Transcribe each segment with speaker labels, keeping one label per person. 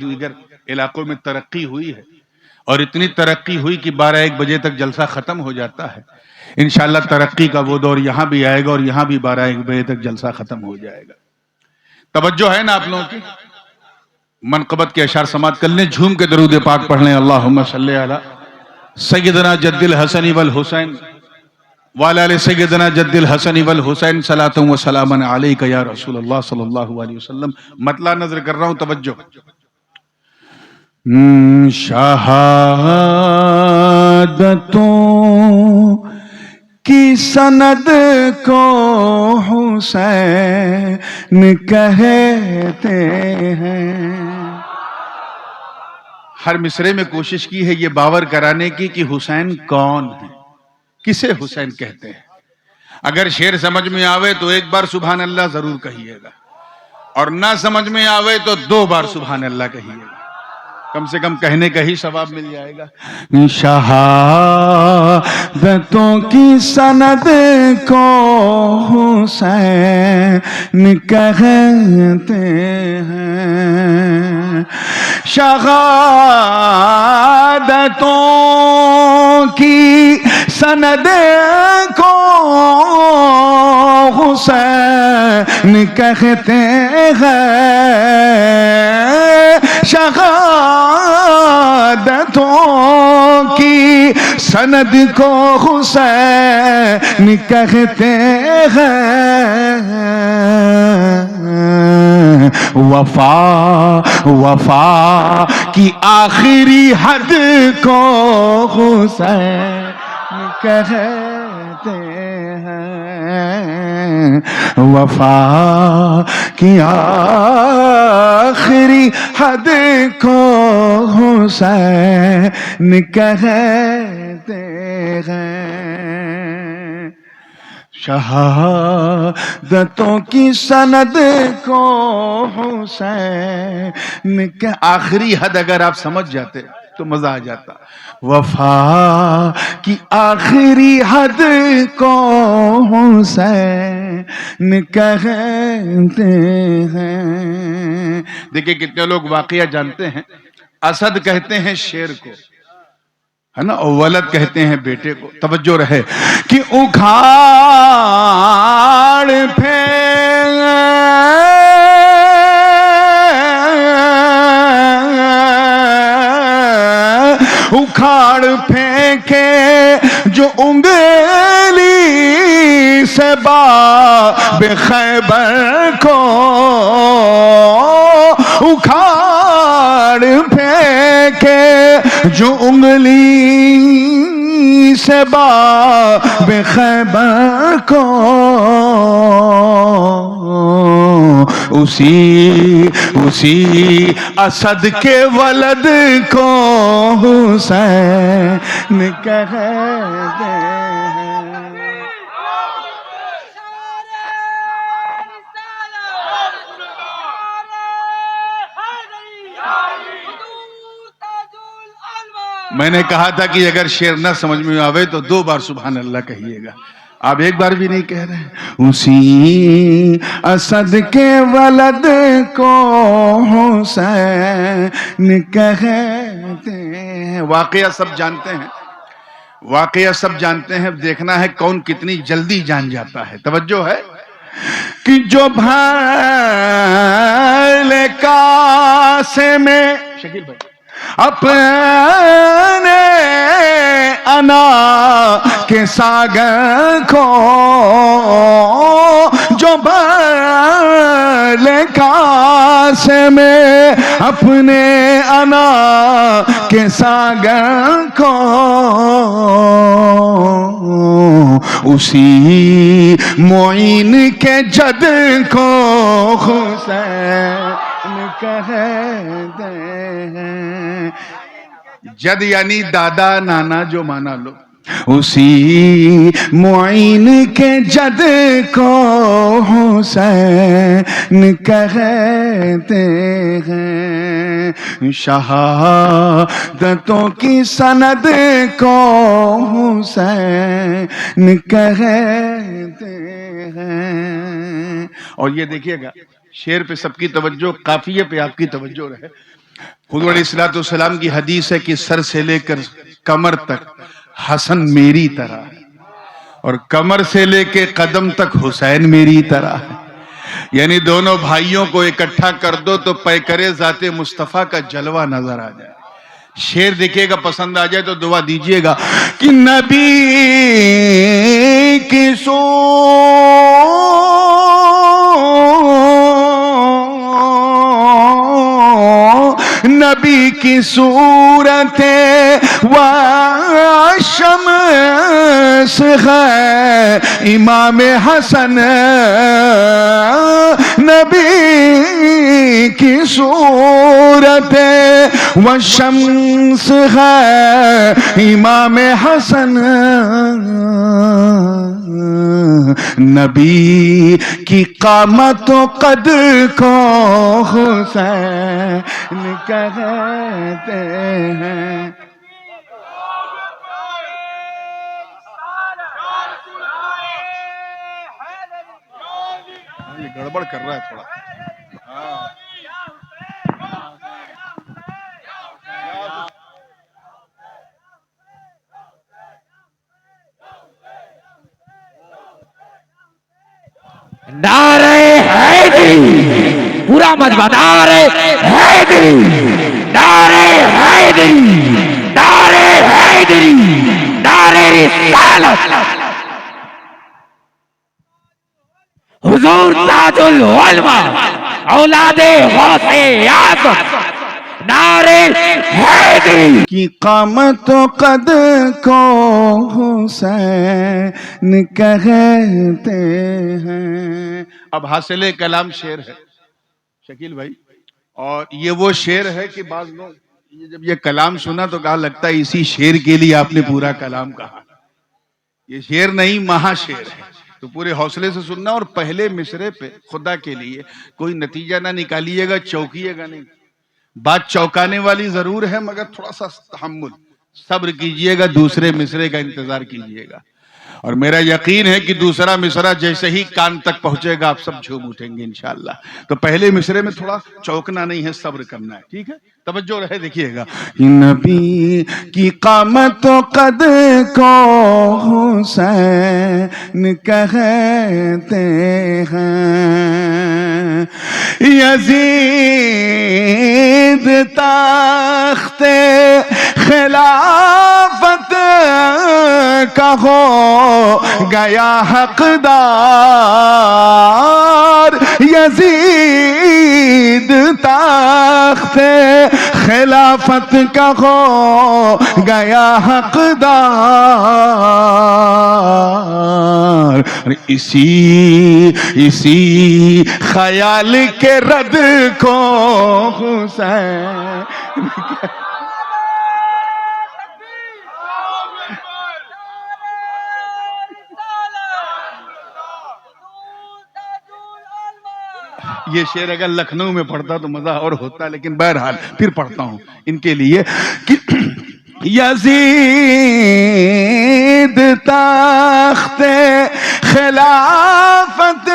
Speaker 1: دیگر علاقوں میں ترقی ہوئی ہے، اور اتنی ترقی ہوئی کہ 12-1 بجے تک جلسہ ختم ہو جاتا ہے۔ انشاءاللہ ترقی کا وہ دور یہاں بھی آئے گا، اور یہاں بھی 12-1 بجے تک جلسہ ختم ہو جائے گا۔ توجہ ہے نا آپ لوگوں کی؟ منقبت کے اشعار سماعت کر لیں، جھوم کے درود پاک پڑھ لیں۔ اللہم صلی علی سیدنا جد الحسن والحسین وعلی آل سیدنا جد الحسن والحسین صلاۃ و سلام علیک یا رسول اللہ صلی اللہ علیہ وسلم۔ مطلع نظر کر رہا ہوں، توجہ۔ شہادتوں کی سند کو حسین کہتے ہیں۔ ہر مصرے میں کوشش کی ہے یہ باور کرانے کی کہ حسین کون ہے، کسے حسین کہتے ہیں۔ اگر شعر سمجھ میں آوے تو 1 بار سبحان اللہ ضرور کہیے گا، اور نہ سمجھ میں آوے تو 2 بار سبحان اللہ کہیے گا، کم سے کم کہنے کا ہی ثواب مل جائے گا۔ شہادتوں کی سند کو حسین کہتے ہیں، شہادتوں کی سند کو حسین کہتے ہیں، شہادتوں کی سند کو حسین کہتے ہیں۔ وفا کی آخری حد کو حسین کہتے ہیں، وفا کی آخری حد کو حسین کہتے ہیں، شہادتوں کی سند کو حسین کے آخری حد اگر آپ سمجھ جاتے تو مزہ آ جاتا۔ وفا کی آخری حد کو حسین کہتے ہیں۔ دیکھیں کتنے لوگ واقعہ جانتے ہیں۔ اسد کہتے ہیں شیر کو، ہے نا، اور ولد کہتے ہیں بیٹے کو۔ توجہ رہے کہ اکھاڑ پھینکے جو انگلی سے باب خیبر کو، اکھاڑ پھینکے جو انگلی سے باب خیبر کو، اسی اسد کے ولد کو حسین کہتے ہیں۔ میں نے کہا تھا کہ اگر شعر نہ سمجھ میں آوے تو 2 بار سبحان اللہ کہیے گا، آپ 1 بار بھی نہیں کہہ رہے۔ اسی اسد کے ولد کو حسین کہتے ہیں۔ واقعہ سب جانتے ہیں، واقعہ سب جانتے ہیں، دیکھنا ہے کون کتنی جلدی جان جاتا ہے۔ توجہ ہے کہ جو بھر کاسے میں شکیل بھائی اپنے انا کے ساگر کو، جو بھر کاسے میں اپنے انا کے ساگر کو، اسی معین کے جد کو حسین کہتے ہیں۔ جد یعنی دادا نانا جو مانا لو، اسی معین کے جد کو حسین کہتے ہیں، شہادتوں کی سند کو حسین کہتے ہیں۔ اور یہ دیکھیے گا شعر پہ سب کی توجہ، قافیے پہ آپ کی توجہ رہے۔ حضور علیہ الصلوۃ والسلام کی حدیث ہے کہ سر سے لے کر کمر تک حسن میری طرح ہے، اور کمر سے لے کے قدم تک حسین میری طرح ہے. یعنی دونوں بھائیوں کو اکٹھا کر دو تو پیکرے ذات مصطفیٰ کا جلوہ نظر آ جائے. شعر دیکھیے گا، پسند آ جائے تو دعا دیجئے گا کہ نبی کی نبی کی صورت و شمس ہے امام حسن، نبی کی صورت و شمس ہے امام حسن، نبی کی قامت و قد کو حسین کہتے ہیں. یہ گڑبڑ کر رہا ہے تھوڑا.
Speaker 2: نعرہ حیدری، پورا مجمع نعرہ حیدری، نعرہ حیدری، نعرہ حیدری، نعرہ رسالت. حضور تاج العلماء اولاد غوث اعظم، نعرہ حیدری
Speaker 1: کی قامت و قد کو حسین کہتے ہیں. اب حاصل کلام شعر ہے شکیل بھائی، اور یہ وہ شعر ہے کہ بعض لوگ جب یہ کلام سنا تو کہا لگتا ہے اسی شعر کے لیے آپ نے پورا کلام کہا. یہ شعر نہیں، مہا شعر ہے. تو پورے حوصلے سے سننا، اور پہلے مصرے پہ خدا کے لیے کوئی نتیجہ نہ نکالیے گا، چوکیے گا نہیں. بات چوکانے والی ضرور ہے مگر تھوڑا سا تحمل، صبر کیجئے گا، دوسرے مصرے کا انتظار کیجئے گا. اور میرا یقین ہے کہ دوسرا مصرع جیسے ہی کان تک پہنچے گا آپ سب جھوم اٹھیں گے انشاءاللہ. تو پہلے مصرے میں تھوڑا چوکنا نہیں ہے، صبر کرنا ہے. ٹھیک ہے، توجہ رہے، دیکھیے گا. نبی کی قامت و قد کو حسین کہتے ہیں. یزید تخت خلافت کا ہو گیا حقدار، یزید تخت خلافت کا ہو گیا حقدار. اسی خیال کے رد کو حسین یہ شعر اگر لکھنؤ میں پڑھتا تو مزہ اور ہوتا، لیکن بہرحال پھر پڑھتا ہوں ان کے لیے کہ یزید تخت خلافت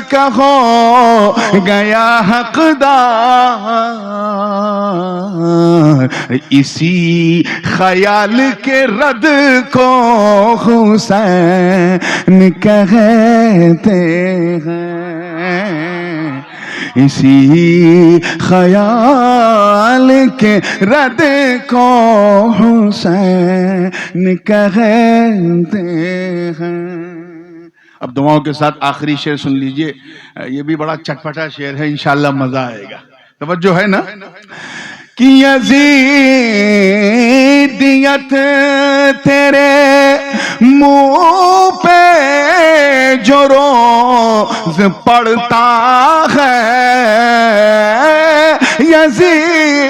Speaker 1: کا ہو گیا حقدار، اسی خیال کے رد کو حسین کہتے ہیں. اسی خیال کے رد کو حسین کہتے ہیں. اب دعاؤں کے ساتھ آخری شعر سن لیجئے، یہ بھی بڑا چٹپٹا شعر ہے، انشاءاللہ مزہ آئے گا. توجہ ہے نا؟ کہ یزیدیت تیرے منہ پہ جو روز پڑتا ہے، یزیدیت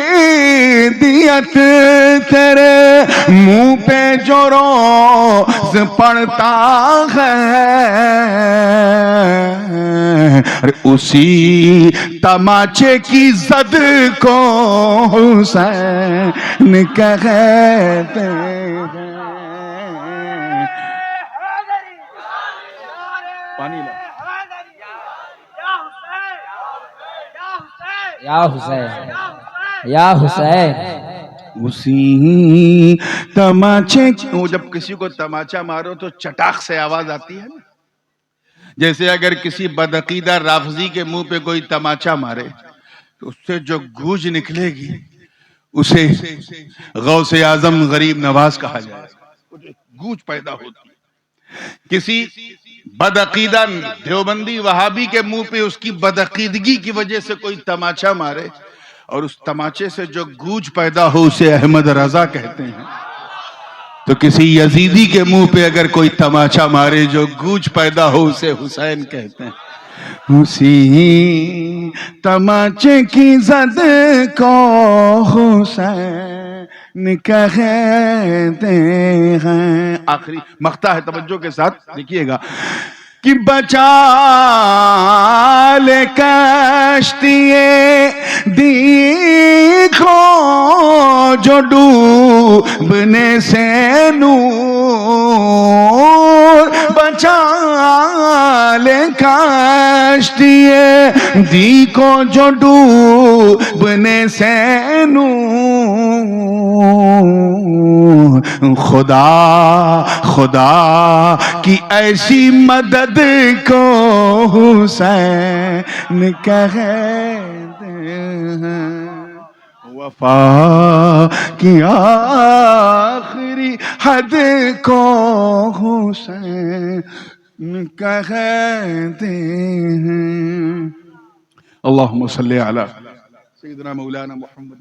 Speaker 1: تیرے منہ پہ جو روز پڑتا ہے، اسی تماچے کی زد کو حسین کہتے ہیں. پانی لا.
Speaker 2: یا حسین یا حسین
Speaker 1: اسی تماچے وہ جب کسی کو تماچا مارو تو چٹاخ سے آواز آتی ہے نا، جیسے اگر کسی بدعقیدہ رافضی کے منہ پہ کوئی تماچا مارے تو اس سے جو گونج نکلے گی اسے غوث اعظم غریب نواز کہا جائے گا، وہ جو گونج پیدا ہوتی ہے۔ کسی بدعقیدہ دیوبندی وہابی کے منہ پہ اس کی بدعقیدگی کی وجہ سے کوئی تماچا مارے اور اس تماچے سے جو گونج پیدا ہو اسے احمد رضا کہتے ہیں، تو کسی یزیدی کے منہ پہ اگر کوئی تماچا مارے جو گونج پیدا ہو اسے حسین کہتے ہیں۔ اسی تماچے کی زد کو حسین کہتے ہیں۔ آخری مقطع ہے، توجہ کے ساتھ دیکھیے گا کہ بچا لے کشتی دیکھو جو ڈوبنے سے نور، بچا لے کشتی دیکھو جو ڈوبنے سے نور، خدا خدا کی ایسی مدد کو حسین کہتے ہیں۔ وفا کی آخری حد کو حسین کہتے ہیں۔ اللہم صلی علی سیدنا مولانا محمد